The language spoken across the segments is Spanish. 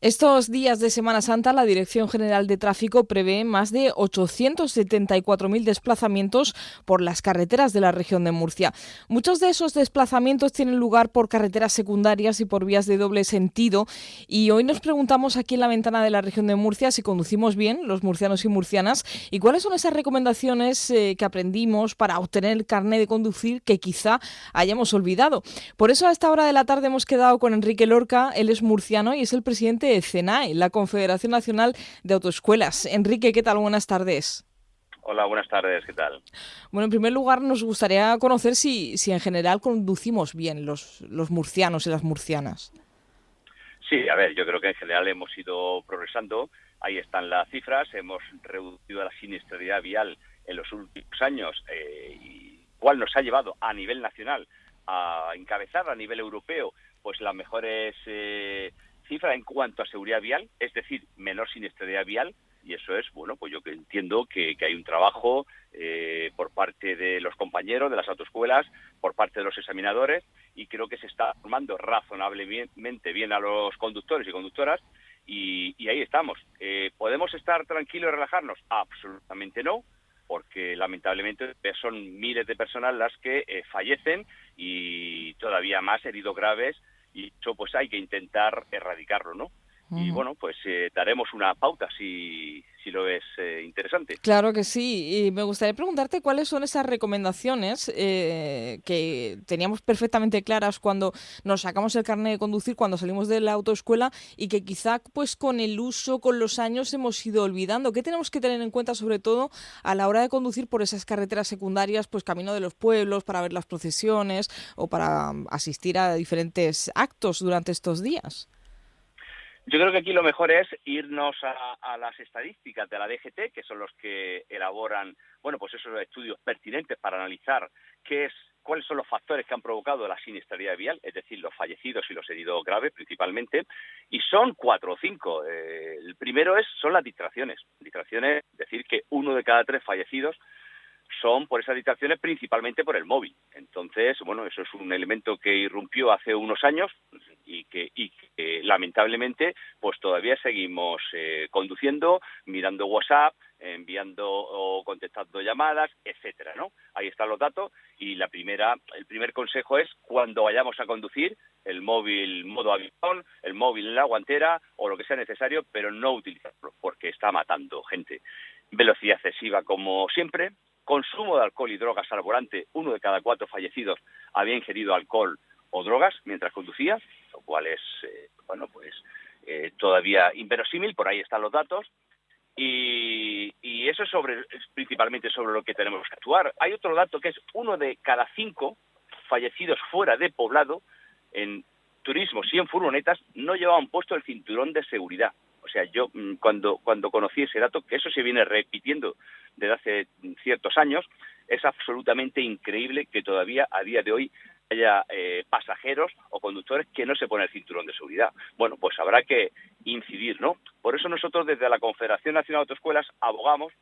Estos días de Semana Santa, la Dirección General de Tráfico prevé más de 874.000 desplazamientos por las carreteras de la región de Murcia. Muchos de esos desplazamientos tienen lugar por carreteras secundarias y por vías de doble sentido. Y hoy nos preguntamos aquí en la ventana de la región de Murcia si conducimos bien, los murcianos y murcianas, y cuáles son esas recomendaciones que aprendimos para obtener el carné de conducir que quizá hayamos olvidado. Por eso a esta hora de la tarde hemos quedado con Enrique Lorca. Él es murciano y es el presidente de CENAE, la Confederación Nacional de Autoescuelas. Enrique, ¿qué tal? Buenas tardes. Hola, buenas tardes, ¿qué tal? Bueno, en primer lugar nos gustaría conocer si en general conducimos bien los murcianos y las murcianas. Sí, a ver, yo creo que en general hemos ido progresando. Ahí están las cifras. Hemos reducido la siniestralidad vial en los últimos años, y cual nos ha llevado a nivel nacional a encabezar a nivel europeo pues las mejores cifras en cuanto a seguridad vial, es decir, menor siniestralidad vial. Y eso es, bueno, pues yo que entiendo que hay un trabajo por parte de los compañeros de las autoescuelas, por parte de los examinadores, y creo que se está formando razonablemente bien a los conductores y conductoras, y ahí estamos. ¿Podemos estar tranquilos y relajarnos? Absolutamente no, porque lamentablemente son miles de personas las que fallecen y todavía más heridos graves, y eso pues hay que intentar erradicarlo, ¿no? Y Ujú. bueno, pues daremos una pauta si lo es interesante. Claro que sí, y me gustaría preguntarte cuáles son esas recomendaciones que teníamos perfectamente claras cuando nos sacamos el carnet de conducir, cuando salimos de la autoescuela y que quizá pues con el uso, con los años hemos ido olvidando. ¿Qué tenemos que tener en cuenta sobre todo a la hora de conducir por esas carreteras secundarias, pues camino de los pueblos, para ver las procesiones o para asistir a diferentes actos durante estos días? Yo creo que aquí lo mejor es irnos a las estadísticas de la DGT, que son los que elaboran, bueno, pues esos estudios pertinentes para analizar cuáles son los factores que han provocado la siniestralidad vial, es decir, los fallecidos y los heridos graves principalmente, y son 4 o 5. El primero son las distracciones. Distracciones, es decir, que 1 de cada 3 fallecidos son por esas distracciones, principalmente por el móvil. Entonces, bueno, eso es un elemento que irrumpió hace unos años y que lamentablemente pues todavía seguimos conduciendo, mirando WhatsApp, enviando o contestando llamadas, etcétera, ¿no? Ahí están los datos, y el primer consejo es, cuando vayamos a conducir, el móvil modo avión, el móvil en la guantera o lo que sea necesario, pero no utilizarlo porque está matando gente. Velocidad excesiva, como siempre. Consumo de alcohol y drogas al volante. 1 de cada 4 fallecidos había ingerido alcohol o drogas mientras conducía, lo cual es, todavía inverosímil. Por ahí están los datos. Y eso es principalmente sobre lo que tenemos que actuar. Hay otro dato que es 1 de cada 5 fallecidos fuera de poblado, en turismos y en furgonetas, no llevaban puesto el cinturón de seguridad. O sea, yo cuando conocí ese dato, que eso se viene repitiendo desde hace ciertos años, es absolutamente increíble que todavía a día de hoy haya pasajeros o conductores que no se ponen el cinturón de seguridad. Bueno, pues habrá que incidir, ¿no? Por eso nosotros desde la Confederación Nacional de Autoescuelas abogamos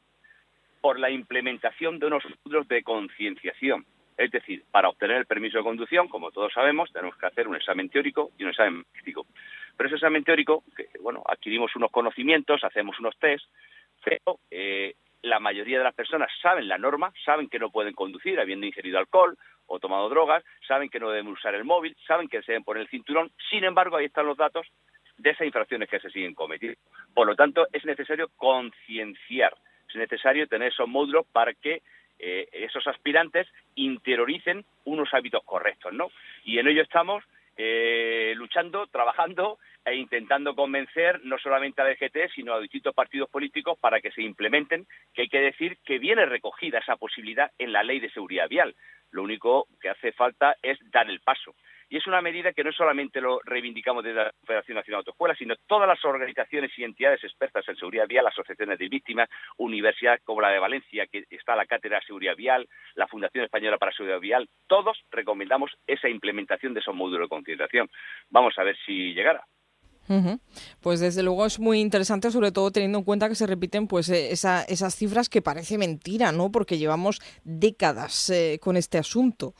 por la implementación de unos módulos de concienciación. Es decir, para obtener el permiso de conducción, como todos sabemos, tenemos que hacer un examen teórico y un examen práctico. Pero ese examen teórico, adquirimos unos conocimientos, hacemos unos test, pero la mayoría de las personas saben la norma, saben que no pueden conducir habiendo ingerido alcohol o tomado drogas, saben que no deben usar el móvil, saben que se deben poner el cinturón. Sin embargo, ahí están los datos de esas infracciones que se siguen cometiendo. Por lo tanto, es necesario concienciar, es necesario tener esos módulos para que esos aspirantes interioricen unos hábitos correctos, ¿no? Y en ello estamos luchando, trabajando e intentando convencer no solamente a la DGT, sino a distintos partidos políticos para que se implementen, que hay que decir que viene recogida esa posibilidad en la Ley de Seguridad Vial. Lo único que hace falta es dar el paso. Y es una medida que no solamente lo reivindicamos desde la Federación Nacional de Autoescuelas, sino todas las organizaciones y entidades expertas en seguridad vial, asociaciones de víctimas, universidades como la de Valencia, que está la Cátedra de Seguridad Vial, la Fundación Española para la Seguridad Vial. Todos recomendamos esa implementación de esos módulos de concienciación. Vamos a ver si llegara. Ujú. Pues desde luego es muy interesante, sobre todo teniendo en cuenta que se repiten pues esas cifras que parece mentira, ¿no? Porque llevamos décadas con este asunto.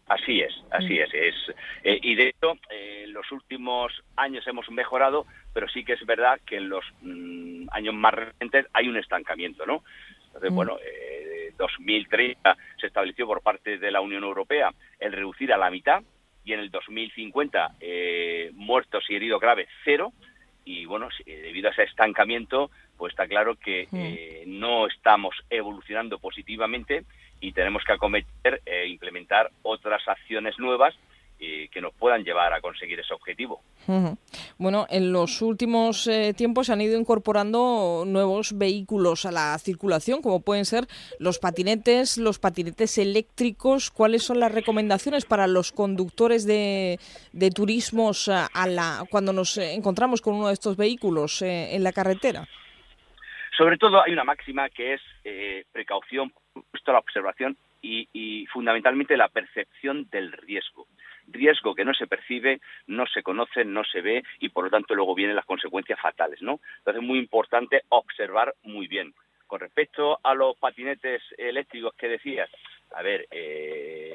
Así y de hecho, en los últimos años hemos mejorado, pero sí que es verdad que en los años más recientes hay un estancamiento, ¿no? Entonces, bueno, 2030 se estableció por parte de la Unión Europea el reducir a la mitad, y en el 2050 muertos y heridos graves, 0, y bueno, debido a ese estancamiento, pues está claro que no estamos evolucionando positivamente y tenemos que acometer e implementar otras acciones nuevas que nos puedan llevar a conseguir ese objetivo. Bueno, en los últimos tiempos se han ido incorporando nuevos vehículos a la circulación, como pueden ser los patinetes eléctricos. ¿Cuáles son las recomendaciones para los conductores de turismos cuando nos encontramos con uno de estos vehículos en la carretera? Sobre todo hay una máxima que es precaución, justo la observación y fundamentalmente la percepción del riesgo. Riesgo que no se percibe, no se conoce, no se ve y por lo tanto luego vienen las consecuencias fatales, ¿no? Entonces es muy importante observar muy bien. Con respecto a los patinetes eléctricos que decías, a ver,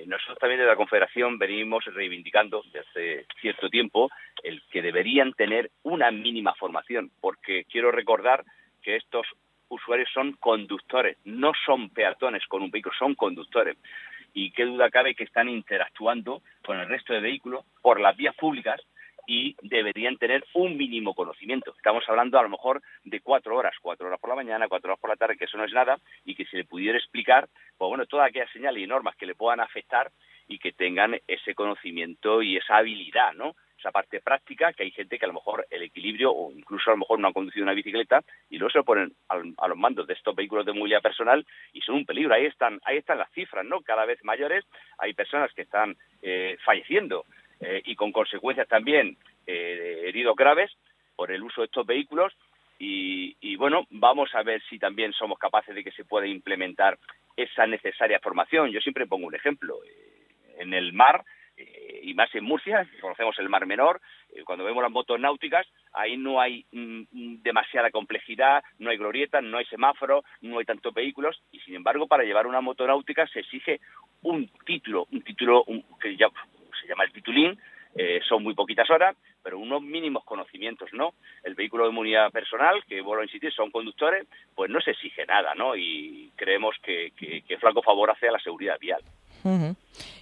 nosotros también desde la Confederación venimos reivindicando desde hace cierto tiempo el que deberían tener una mínima formación, porque quiero recordar que estos usuarios son conductores, no son peatones con un vehículo, son conductores. Y qué duda cabe que están interactuando con el resto de vehículos por las vías públicas y deberían tener un mínimo conocimiento. Estamos hablando a lo mejor de 4 horas por la mañana, 4 horas por la tarde, que eso no es nada, y que se le pudiera explicar, pues bueno, todas aquellas señales y normas que le puedan afectar y que tengan ese conocimiento y esa habilidad, ¿no? Esa parte práctica, que hay gente que a lo mejor el equilibrio o incluso a lo mejor no ha conducido una bicicleta y luego se lo ponen a los mandos de estos vehículos de movilidad personal y son un peligro. Ahí están las cifras, ¿no? Cada vez mayores, hay personas que están falleciendo y con consecuencias también heridos graves por el uso de estos vehículos y bueno, vamos a ver si también somos capaces de que se pueda implementar esa necesaria formación. Yo siempre pongo un ejemplo. En el mar, y más en Murcia, conocemos el Mar Menor, cuando vemos las motos náuticas, ahí no hay demasiada complejidad, no hay glorietas, no hay semáforos, no hay tantos vehículos, y sin embargo, para llevar una moto náutica se exige un título que ya se llama el titulín, son muy poquitas horas, pero unos mínimos conocimientos, ¿no? El vehículo de movilidad personal, que vuelvo a insistir, son conductores, pues no se exige nada, ¿no? Y creemos que flaco favor hace a la seguridad vial.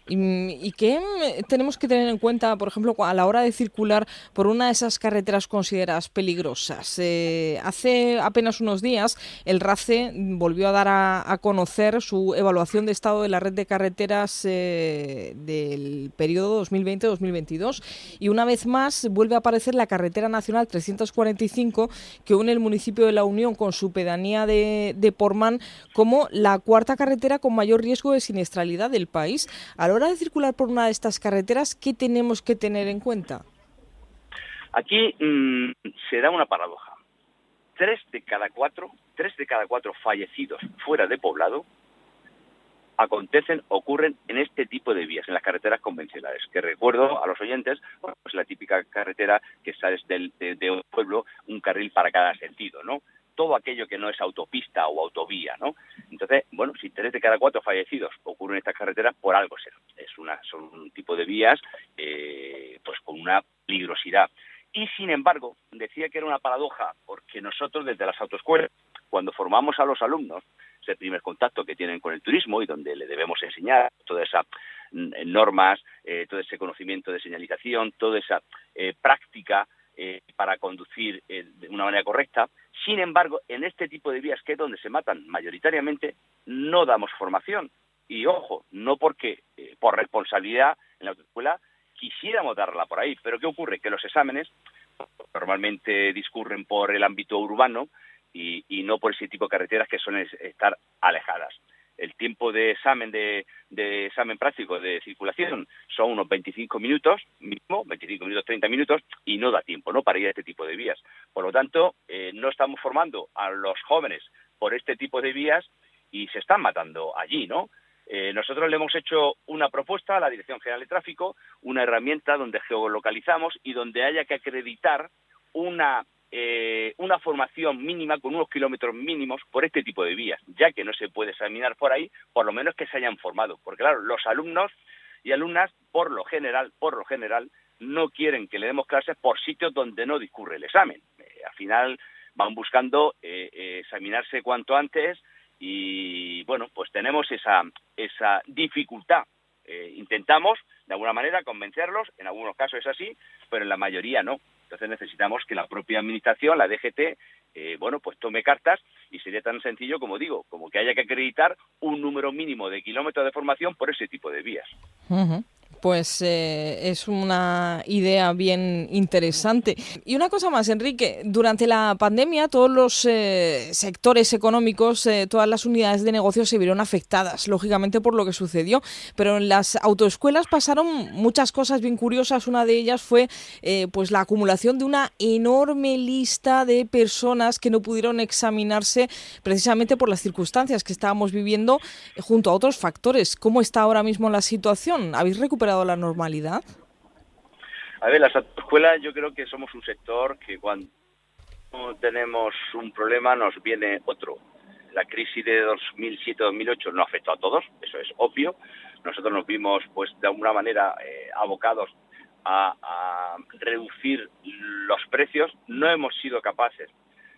¿Y qué tenemos que tener en cuenta, por ejemplo, a la hora de circular por una de esas carreteras consideradas peligrosas? Hace apenas unos días el RACE volvió a dar a conocer su evaluación de estado de la red de carreteras del periodo 2020-2022 y una vez más vuelve a aparecer la carretera nacional 345 que une el municipio de La Unión con su pedanía de Portmán como la cuarta carretera con mayor riesgo de siniestralidad del país. A la hora de circular por una de estas carreteras, ¿qué tenemos que tener en cuenta? Aquí se da una paradoja. 3 de cada 4 fallecidos fuera de poblado ocurren en este tipo de vías, en las carreteras convencionales, que recuerdo a los oyentes, bueno, pues la típica carretera que sales de un pueblo, un carril para cada sentido, ¿no? Todo aquello que no es autopista o autovía, ¿no? Entonces, bueno, si 3 de cada 4 fallecidos ocurren en estas carreteras, por algo será. Son un tipo de vías, pues con una peligrosidad. Y sin embargo, decía que era una paradoja, porque nosotros desde las autoescuelas, cuando formamos a los alumnos, es el primer contacto que tienen con el turismo y donde le debemos enseñar todas esas normas, todo ese conocimiento de señalización, toda esa práctica para conducir de una manera correcta. Sin embargo, en este tipo de vías, que es donde se matan mayoritariamente, no damos formación. Y ojo, no porque por responsabilidad en la autoescuela quisiéramos darla por ahí. Pero ¿qué ocurre? Que los exámenes normalmente discurren por el ámbito urbano y no por ese tipo de carreteras que suelen estar alejadas. El tiempo de examen examen práctico de circulación son unos 25 minutos, mínimo, 25 minutos, 30 minutos, y no da tiempo, ¿no?, para ir a este tipo de vías. Por lo tanto, no estamos formando a los jóvenes por este tipo de vías y se están matando allí, ¿no? Nosotros le hemos hecho una propuesta a la Dirección General de Tráfico, una herramienta donde geolocalizamos y donde haya que acreditar una formación mínima con unos kilómetros mínimos por este tipo de vías, ya que no se puede examinar por ahí, por lo menos que se hayan formado. Porque claro, los alumnos y alumnas, por lo general, no quieren que le demos clases por sitios donde no discurre el examen. Al final van buscando examinarse cuanto antes y, bueno, pues tenemos esa dificultad. Intentamos, de alguna manera, convencerlos, en algunos casos es así, pero en la mayoría no. Entonces necesitamos que la propia administración, la DGT, pues tome cartas y sería tan sencillo como digo, como que haya que acreditar un número mínimo de kilómetros de formación por ese tipo de vías. Uh-huh. Pues es una idea bien interesante. Y una cosa más, Enrique, durante la pandemia todos los sectores económicos, todas las unidades de negocio se vieron afectadas, lógicamente por lo que sucedió, pero en las autoescuelas pasaron muchas cosas bien curiosas. Una de ellas fue pues la acumulación de una enorme lista de personas que no pudieron examinarse precisamente por las circunstancias que estábamos viviendo junto a otros factores. ¿Cómo está ahora mismo la situación? ¿Habéis recuperado la normalidad? A ver, las autoescuelas yo creo que somos un sector que cuando tenemos un problema nos viene otro. La crisis de 2007-2008 no afectó a todos, eso es obvio. Nosotros nos vimos, pues, de alguna manera abocados a reducir los precios. No hemos sido capaces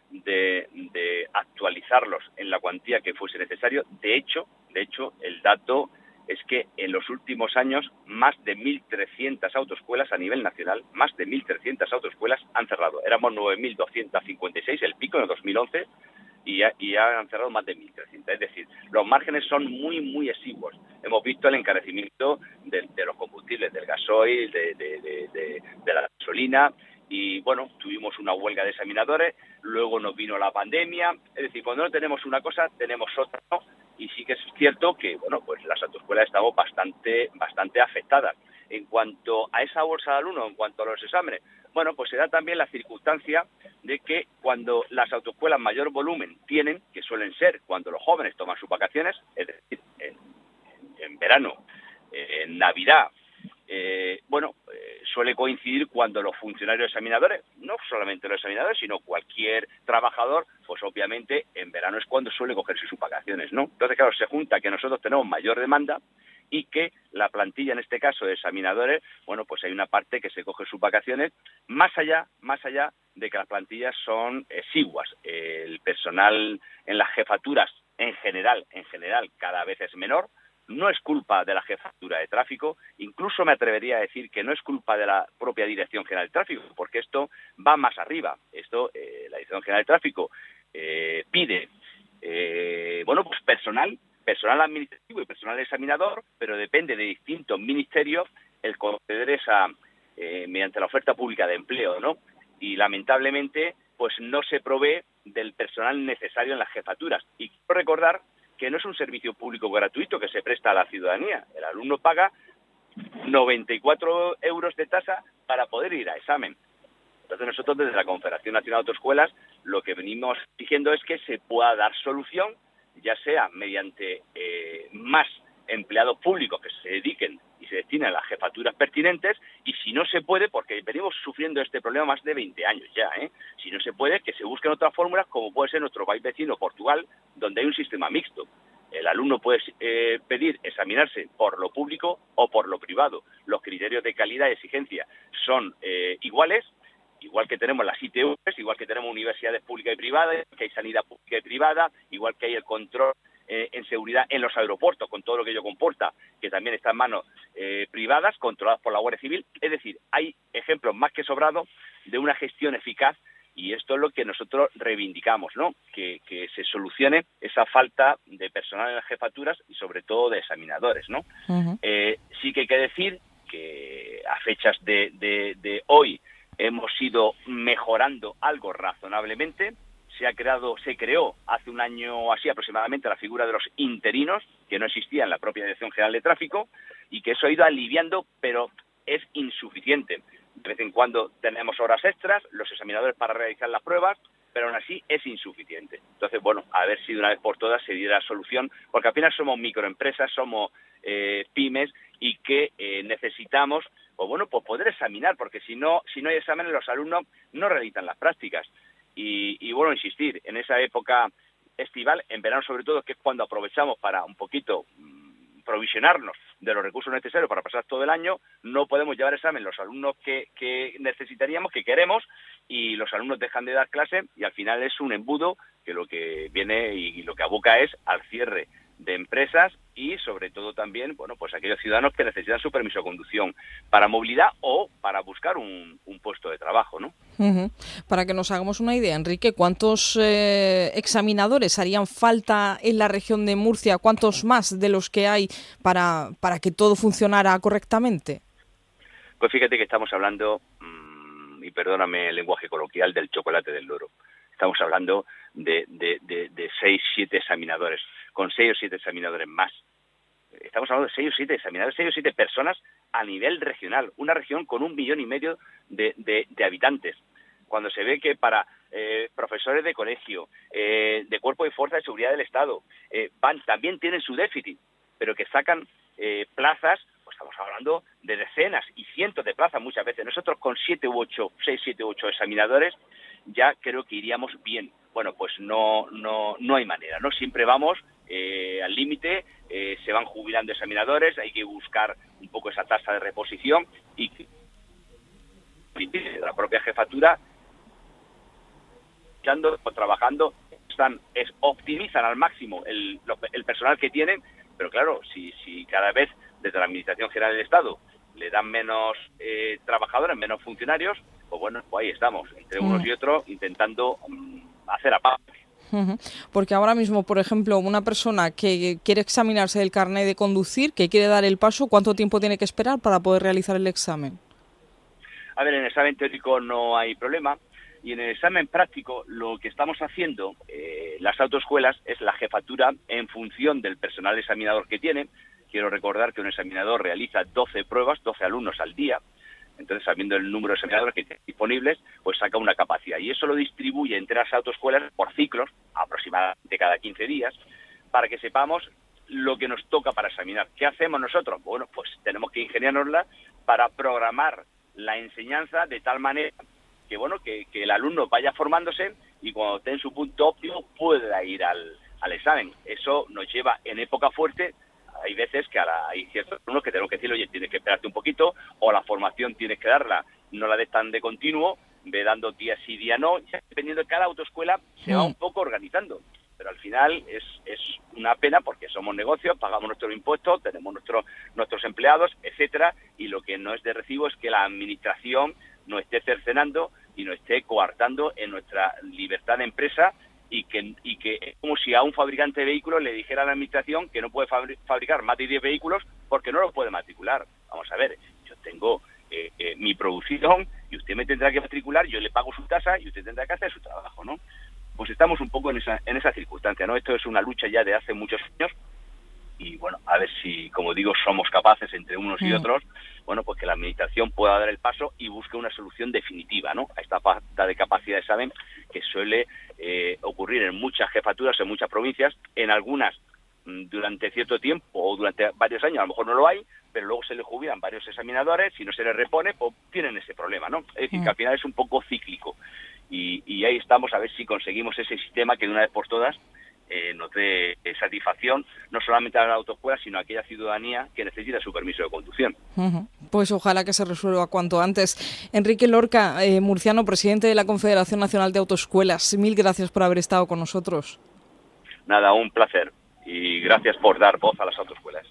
de actualizarlos en la cuantía que fuese necesario. De hecho, el dato es que en los últimos años más de 1.300 autoescuelas a nivel nacional, más de 1.300 autoescuelas han cerrado. Éramos 9.256, el pico en el 2011, y ya han cerrado más de 1.300. Es decir, los márgenes son muy, muy exiguos. Hemos visto el encarecimiento de los combustibles, del gasoil, de la gasolina, y bueno, tuvimos una huelga de examinadores, luego nos vino la pandemia. Es decir, cuando no tenemos una cosa, tenemos otra, ¿no? Y sí que es cierto que, bueno, pues las autoescuelas estamos bastante afectadas. En cuanto a esa bolsa de alumnos, en cuanto a los exámenes, bueno, pues se da también la circunstancia de que cuando las autoescuelas mayor volumen tienen, que suelen ser cuando los jóvenes toman sus vacaciones, es decir, en verano, en Navidad, suele coincidir cuando los funcionarios examinadores, no solamente los examinadores, sino cualquier trabajador, pues obviamente en verano es cuando suele cogerse sus vacaciones, ¿no? Entonces, claro, se junta que nosotros tenemos mayor demanda y que la plantilla, en este caso de examinadores, bueno, pues hay una parte que se coge sus vacaciones, más allá de que las plantillas son exiguas. El personal en las jefaturas, en general, cada vez es menor. No es culpa de la jefatura de tráfico, incluso me atrevería a decir que no es culpa de la propia Dirección General de Tráfico, porque esto va más arriba. La Dirección General de Tráfico pide, pues personal administrativo y personal examinador, pero depende de distintos ministerios el conceder esa, mediante la oferta pública de empleo, ¿no? Y lamentablemente, pues no se provee del personal necesario en las jefaturas. Y quiero recordar que no es un servicio público gratuito que se presta a la ciudadanía. El alumno paga 94 euros de tasa para poder ir a examen. Entonces nosotros desde la Confederación Nacional de Autoescuelas lo que venimos diciendo es que se pueda dar solución, ya sea mediante más empleados públicos que se dediquen y se destinen a las jefaturas pertinentes, y si no se puede, porque venimos sufriendo este problema más de 20 años ya, si no se puede, que se busquen otras fórmulas, como puede ser nuestro país vecino, Portugal, donde hay un sistema mixto. El alumno puede pedir examinarse por lo público o por lo privado. Los criterios de calidad y exigencia son iguales, igual que tenemos las ITVs, igual que tenemos universidades públicas y privadas, que hay sanidad pública y privada, igual que hay el control en seguridad en los aeropuertos, con todo lo que ello comporta, que también está en manos privadas, controladas por la Guardia Civil. Es decir, hay ejemplos más que sobrados de una gestión eficaz, y esto es lo que nosotros reivindicamos, ¿no? Que se solucione esa falta de personal en las jefaturas y sobre todo de examinadores, ¿no? Uh-huh. Sí que hay que decir que a fechas de hoy hemos ido mejorando algo razonablemente. Se creó hace un año así aproximadamente la figura de los interinos, que no existía en la propia Dirección General de Tráfico, y que eso ha ido aliviando, pero es insuficiente. De vez en cuando tenemos horas extras, los examinadores para realizar las pruebas, pero aún así es insuficiente. Entonces, bueno, a ver si de una vez por todas se diera solución, porque al final somos microempresas, somos pymes, y que necesitamos, pues poder examinar, porque si no hay exámenes, los alumnos no realizan las prácticas. Y bueno, insistir, en esa época estival, en verano sobre todo, que es cuando aprovechamos para un poquito provisionarnos de los recursos necesarios para pasar todo el año, no podemos llevar examen los alumnos que necesitaríamos, que queremos, y los alumnos dejan de dar clase y al final es un embudo que lo que viene y lo que aboca es al cierre de empresas y sobre todo también, bueno, pues aquellos ciudadanos que necesitan su permiso de conducción para movilidad o para buscar un puesto de trabajo, ¿no? Para que nos hagamos una idea, Enrique, ¿cuántos examinadores harían falta en la región de Murcia? ¿Cuántos más de los que hay para que todo funcionara correctamente? Pues fíjate que estamos hablando, y perdóname el lenguaje coloquial, del chocolate del loro. Estamos hablando de 6, 7 examinadores, con 6 o 7 examinadores más. Estamos hablando de 6 o 7 examinadores, 6 o 7 personas a nivel regional, una región con 1,5 millones de habitantes. Cuando se ve que para profesores de colegio, de cuerpo de fuerza de seguridad del Estado, también tienen su déficit, pero que sacan plazas, pues estamos hablando de decenas y cientos de plazas muchas veces. Nosotros con 6, 7 u 8 examinadores ya creo que iríamos bien. Bueno, pues no hay manera, ¿no? Siempre vamos al límite, se van jubilando examinadores, hay que buscar un poco esa tasa de reposición y la propia jefatura trabajando, optimizan al máximo el personal que tienen, pero claro, si cada vez desde la Administración General del Estado le dan menos trabajadores, menos funcionarios, pues bueno, pues ahí estamos, entre unos y otros, intentando hacer aparte. Porque ahora mismo, por ejemplo, una persona que quiere examinarse del carnet de conducir, que quiere dar el paso, ¿cuánto tiempo tiene que esperar para poder realizar el examen? A ver, en el examen teórico no hay problema, y en el examen práctico lo que estamos haciendo, las autoescuelas, es la jefatura en función del personal examinador que tiene. Quiero recordar que un examinador realiza 12 pruebas, 12 alumnos al día. Entonces, sabiendo el número de examinadores que tiene disponibles, pues saca una capacidad. Y eso lo distribuye entre las autoescuelas por ciclos, aproximadamente cada 15 días, para que sepamos lo que nos toca para examinar. ¿Qué hacemos nosotros? Bueno, pues tenemos que ingeniárnosla para programar la enseñanza de tal manera que, bueno, que el alumno vaya formándose y cuando esté en su punto óptimo pueda ir al examen. Eso nos lleva en época fuerte. Hay veces que hay ciertos alumnos que tenemos que decirle, oye, tienes que esperarte un poquito, o la formación tienes que darla, no la des tan de continuo, ve dando día sí, día no, ya dependiendo de cada autoescuela se va un poco organizando. Pero al final es una pena porque somos negocios, pagamos nuestros impuestos, tenemos nuestros empleados, etcétera, y lo que no es de recibo es que la administración nos esté cercenando y nos esté coartando en nuestra libertad de empresa, y que es como si a un fabricante de vehículos le dijera a la administración que no puede fabricar más de 10 vehículos porque no los puede matricular. Vamos a ver, yo tengo mi producción y usted me tendrá que matricular, yo le pago su tasa y usted tendrá que hacer su trabajo, ¿no? Pues estamos un poco en esa circunstancia, ¿no? Esto es una lucha ya de hace muchos años y, bueno, a ver si, como digo, somos capaces entre unos y otros, bueno, pues que la administración pueda dar el paso y busque una solución definitiva, ¿no? A esta falta de capacidad de examen que suele ocurrir en muchas jefaturas, en muchas provincias, en algunas durante cierto tiempo o durante varios años a lo mejor no lo hay, pero luego se le jubilan varios examinadores, si no se les repone, pues tienen ese problema, ¿no? Es decir, que al final es un poco cíclico y ahí estamos a ver si conseguimos ese sistema que de una vez por todas nos dé satisfacción no solamente a la autoescuela, sino a aquella ciudadanía que necesita su permiso de conducción. Pues ojalá que se resuelva cuanto antes. Enrique Lorca, murciano, presidente de la Confederación Nacional de Autoescuelas, mil gracias por haber estado con nosotros. Nada, un placer y gracias por dar voz a las autoescuelas.